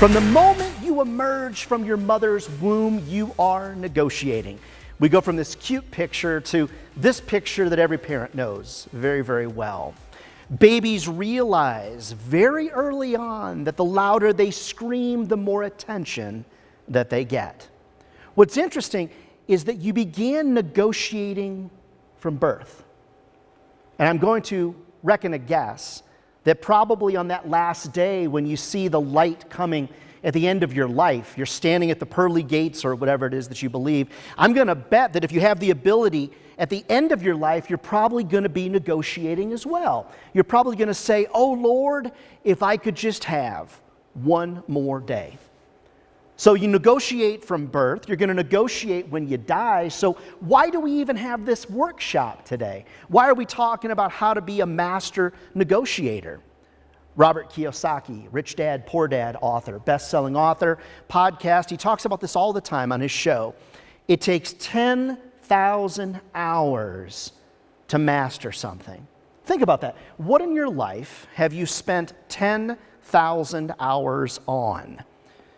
From the moment you emerge from your mother's womb, you are negotiating. We go from this cute picture to this picture that every parent knows very, very well. Babies realize very early on that the louder they scream, the more attention that they get. What's interesting is that you began negotiating from birth. And I'm going to reckon a guess that probably on that last day when you see the light coming at the end of your life, you're standing at the pearly gates or whatever it is that you believe, I'm going to bet that if you have the ability at the end of your life, you're probably going to be negotiating as well. You're probably going to say, "Oh Lord, if I could just have one more day." So you negotiate from birth, you're going to negotiate when you die. So why do we even have this workshop today? Why are we talking about how to be a master negotiator? Robert Kiyosaki, Rich Dad, Poor Dad author, best-selling author, podcast, he talks about this all the time on his show. It takes 10,000 hours to master something. Think about that. What in your life have you spent 10,000 hours on?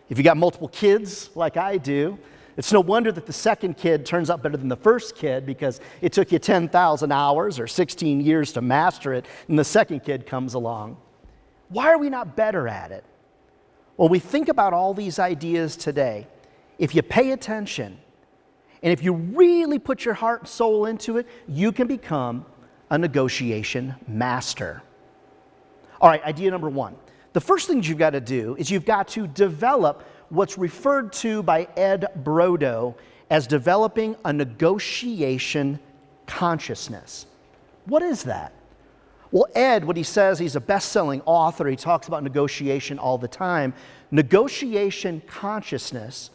If you got multiple kids like I do, it's no wonder that the second kid turns out better than the first kid because it took you 10,000 hours or 16 years to master it, and the second kid comes along. Why are we not better at it? Well, we think about all these ideas today. If you pay attention, and if you really put your heart and soul into it, you can become a negotiation master. All right, idea number one. The first thing you've got to do is you've got to develop what's referred to by Ed Brodo as developing a negotiation consciousness. What is that? Well, Ed, what he says, he's a best-selling author. He talks about negotiation all the time. Negotiation consciousness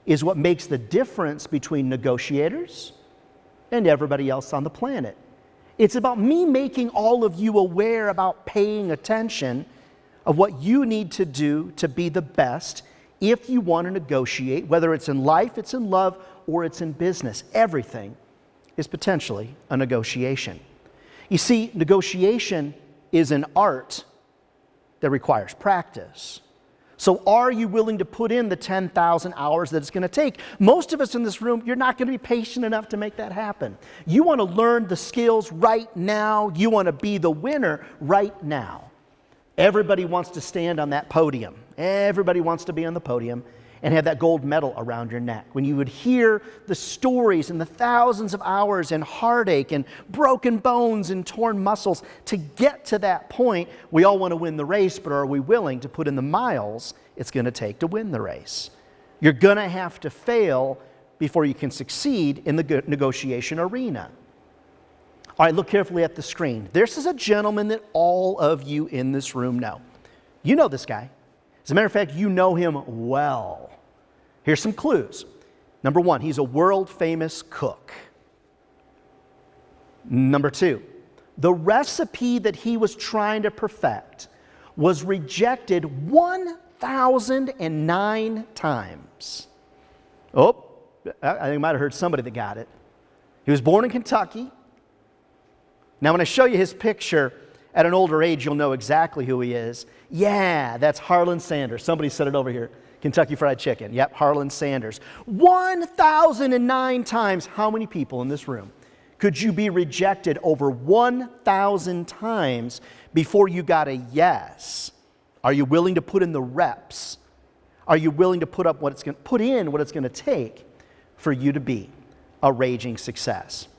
is what makes the difference between negotiators and everybody else on the planet. It's about me making all of you aware about paying attention of what you need to do to be the best if you want to negotiate, whether it's in life, it's in love, or it's in business. Everything is potentially a negotiation. You see, negotiation is an art that requires practice. So are you willing to put in the 10,000 hours that it's going to take? Most of us in this room, you're not going to be patient enough to make that happen. You want to learn the skills right now. You want to be the winner right now. Everybody wants to stand on that podium. Everybody wants to be on the podium and have that gold medal around your neck. When you would hear the stories and the thousands of hours and heartache and broken bones and torn muscles to get to that point, we all want to win the race, but are we willing to put in the miles it's going to take to win the race? You're going to have to fail before you can succeed in the negotiation arena. All right, look carefully at the screen. This is a gentleman that all of you in this room know. You know this guy. As a matter of fact, you know him well. Here's some clues. Number one, he's a world-famous cook. Number two, the recipe that he was trying to perfect was rejected 1,009 times. Oh, I think I might have heard somebody that got it. He was born in Kentucky. Now, when I show you his picture, at an older age, you'll know exactly who he is. Yeah, that's Harlan Sanders. Somebody said it over here. Kentucky Fried Chicken. Yep, Harlan Sanders. 1,009 times. How many people in this room could you be rejected over 1,000 times before you got a yes? Are you willing to put in the reps? Are you willing to put in what it's going to take for you to be a raging success?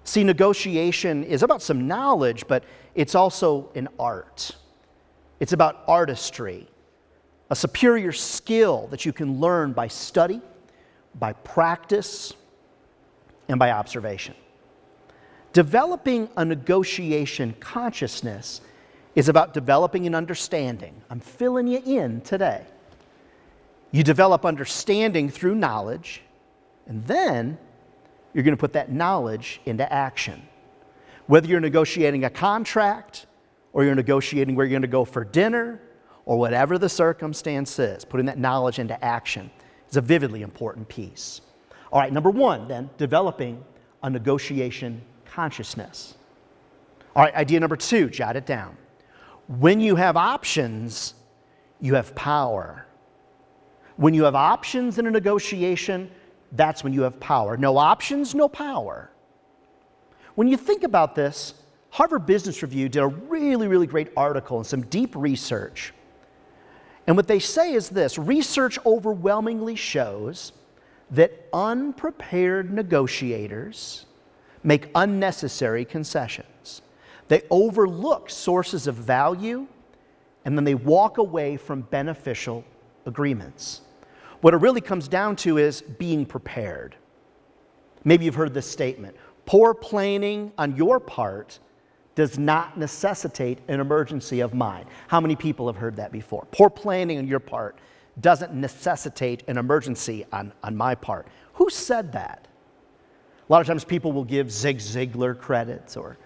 See, negotiation is about some knowledge, but it's also an art. It's about artistry, a superior skill that you can learn by study, by practice, and by observation. Developing a negotiation consciousness is about developing an understanding. I'm filling you in today. You develop understanding through knowledge, and then you're going to put that knowledge into action. Whether you're negotiating a contract, or you're negotiating where you're going to go for dinner, or whatever the circumstance is, putting that knowledge into action is a vividly important piece. All right, number one, then, developing a negotiation consciousness. All right, idea number two, jot it down. When you have options, you have power. When you have options in a negotiation, that's when you have power. No options, no power. When you think about this, Harvard Business Review did a really, really great article and some deep research. And what they say is this: research overwhelmingly shows that unprepared negotiators make unnecessary concessions. They overlook sources of value, and then they walk away from beneficial agreements. What it really comes down to is being prepared. Maybe you've heard this statement: poor planning on your part does not necessitate an emergency of mine. How many people have heard that before? Poor planning on your part doesn't necessitate an emergency on my part. Who said that? A lot of times people will give Zig Ziglar credits or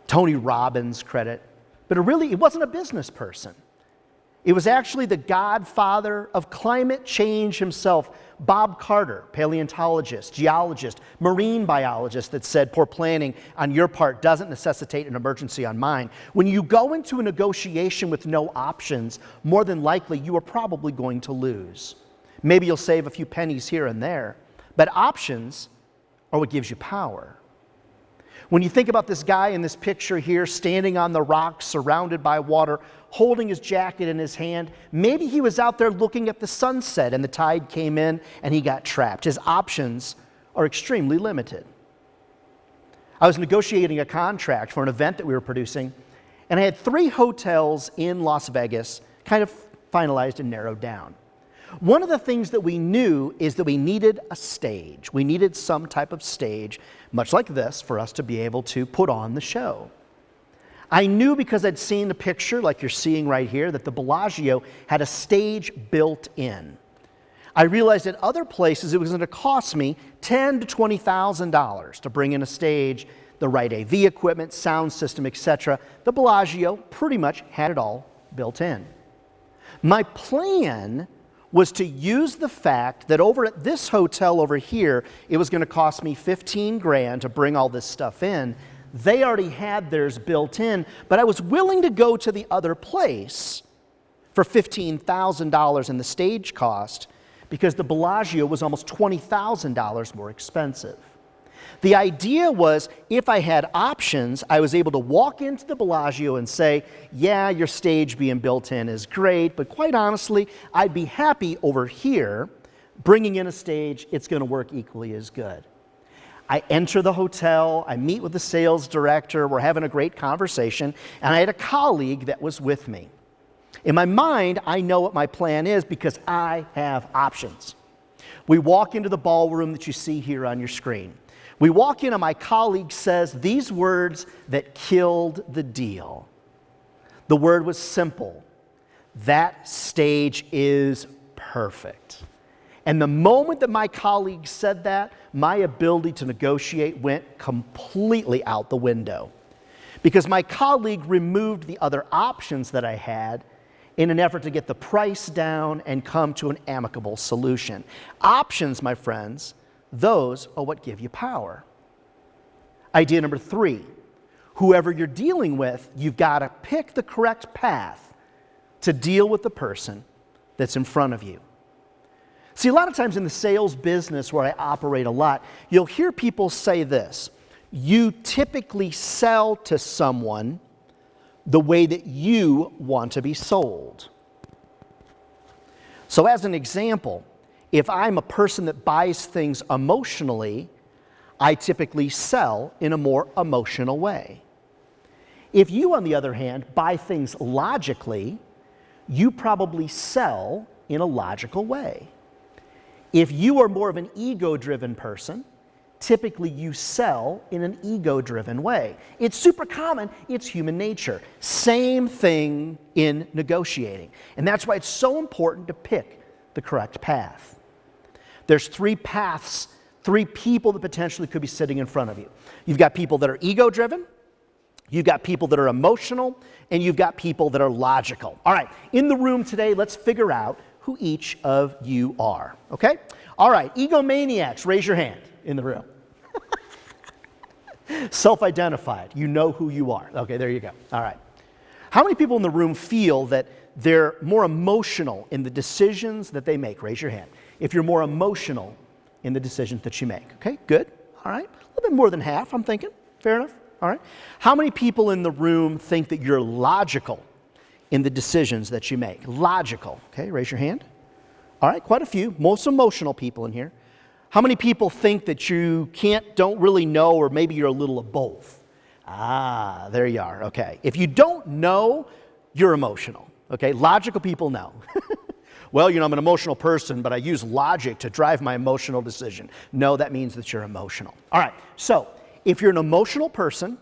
Tony Robbins credit, but it wasn't a business person. It was actually the godfather of climate change himself, Bob Carter, paleontologist, geologist, marine biologist, that said poor planning on your part doesn't necessitate an emergency on mine. When you go into a negotiation with no options, more than likely you are probably going to lose. Maybe you'll save a few pennies here and there, but options are what gives you power. When you think about this guy in this picture here, standing on the rocks, surrounded by water, holding his jacket in his hand, maybe he was out there looking at the sunset and the tide came in and he got trapped. His options are extremely limited. I was negotiating a contract for an event that we were producing, and I had 3 hotels in Las Vegas kind of finalized and narrowed down. One of the things that we knew is that we needed a stage. We needed some type of stage, much like this, for us to be able to put on the show. I knew, because I'd seen the picture, like you're seeing right here, that the Bellagio had a stage built in. I realized at other places it was going to cost me $10,000 to $20,000 to bring in a stage, the right AV equipment, sound system, etc. The Bellagio pretty much had it all built in. My plan was to use the fact that over at this hotel over here, it was going to cost me $15,000 to bring all this stuff in. They already had theirs built in, but I was willing to go to the other place for $15,000 in the stage cost because the Bellagio was almost $20,000 more expensive. The idea was, if I had options, I was able to walk into the Bellagio and say, yeah, your stage being built in is great, but quite honestly, I'd be happy over here bringing in a stage. It's going to work equally as good. I enter the hotel, I meet with the sales director, we're having a great conversation, and I had a colleague that was with me. In my mind, I know what my plan is because I have options. We walk into the ballroom that you see here on your screen. We walk in and my colleague says these words that killed the deal. The word was simple: that stage is perfect. And the moment that my colleague said that, my ability to negotiate went completely out the window. Because my colleague removed the other options that I had in an effort to get the price down and come to an amicable solution. Options, my friends, those are what give you power. Idea number 3, whoever you're dealing with, you've got to pick the correct path to deal with the person that's in front of you. See, a lot of times in the sales business where I operate a lot, you'll hear people say this: you typically sell to someone the way that you want to be sold. So as an example, if I'm a person that buys things emotionally, I typically sell in a more emotional way. If you, on the other hand, buy things logically, you probably sell in a logical way. If you are more of an ego-driven person, typically you sell in an ego-driven way. It's super common, it's human nature. Same thing in negotiating. And that's why it's so important to pick the correct path. There's 3 paths, 3 people that potentially could be sitting in front of you. You've got people that are ego-driven, you've got people that are emotional, and you've got people that are logical. All right, in the room today, let's figure out who each of you are, okay? All right, egomaniacs, raise your hand in the room. Self-identified, you know who you are. Okay, there you go. All right. How many people in the room feel that they're more emotional in the decisions that they make. Raise your hand if you're more emotional in the decisions that you make. Okay, good. All right. A little bit more than half, I'm thinking. Fair enough. All right. How many people in the room think that you're logical in the decisions that you make? Logical. Okay, raise your hand. All right, quite a few. Most emotional people in here. How many people think that you don't really know, or maybe you're a little of both? Ah, there you are. Okay. If you don't know, you're emotional. Okay, logical people know. Well, I'm an emotional person, but I use logic to drive my emotional decision. No, that means that you're emotional. All right, so if you're an emotional person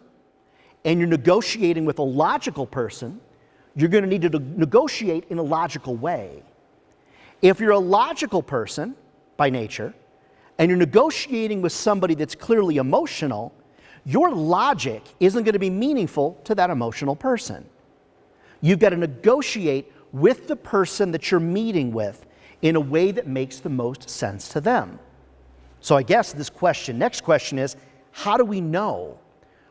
and you're negotiating with a logical person, you're going to need to negotiate in a logical way. If you're a logical person by nature and you're negotiating with somebody that's clearly emotional, your logic isn't going to be meaningful to that emotional person. You've got to negotiate with the person that you're meeting with in a way that makes the most sense to them. So I guess next question is, how do we know?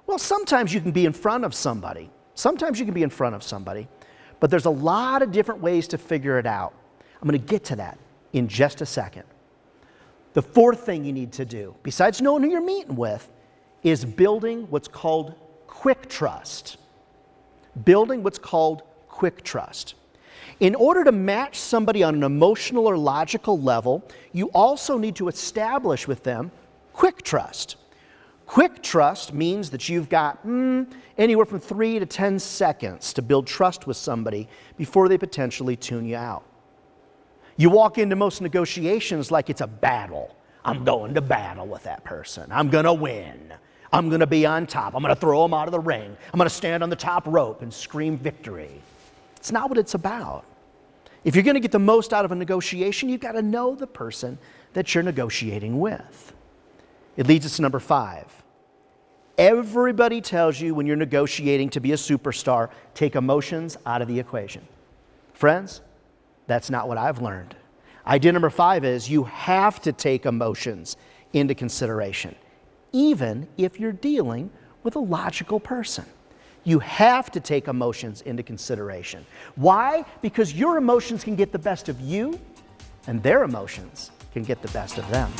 Well, sometimes you can be in front of somebody. But there's a lot of different ways to figure it out. I'm going to get to that in just a second. The fourth thing you need to do, besides knowing who you're meeting with, is building what's called quick trust. Building what's called quick trust. In order to match somebody on an emotional or logical level, you also need to establish with them quick trust. Quick trust means that you've got anywhere from 3 to 10 seconds to build trust with somebody before they potentially tune you out. You walk into most negotiations like it's a battle. I'm going to battle with that person. I'm going to win. I'm going to be on top. I'm going to throw them out of the ring. I'm going to stand on the top rope and scream victory. It's not what it's about. If you're going to get the most out of a negotiation, you've got to know the person that you're negotiating with. It leads us to number 5. Everybody tells you when you're negotiating to be a superstar, take emotions out of the equation. Friends, that's not what I've learned. Idea number 5 is you have to take emotions into consideration, even if you're dealing with a logical person. You have to take emotions into consideration. Why? Because your emotions can get the best of you, and their emotions can get the best of them.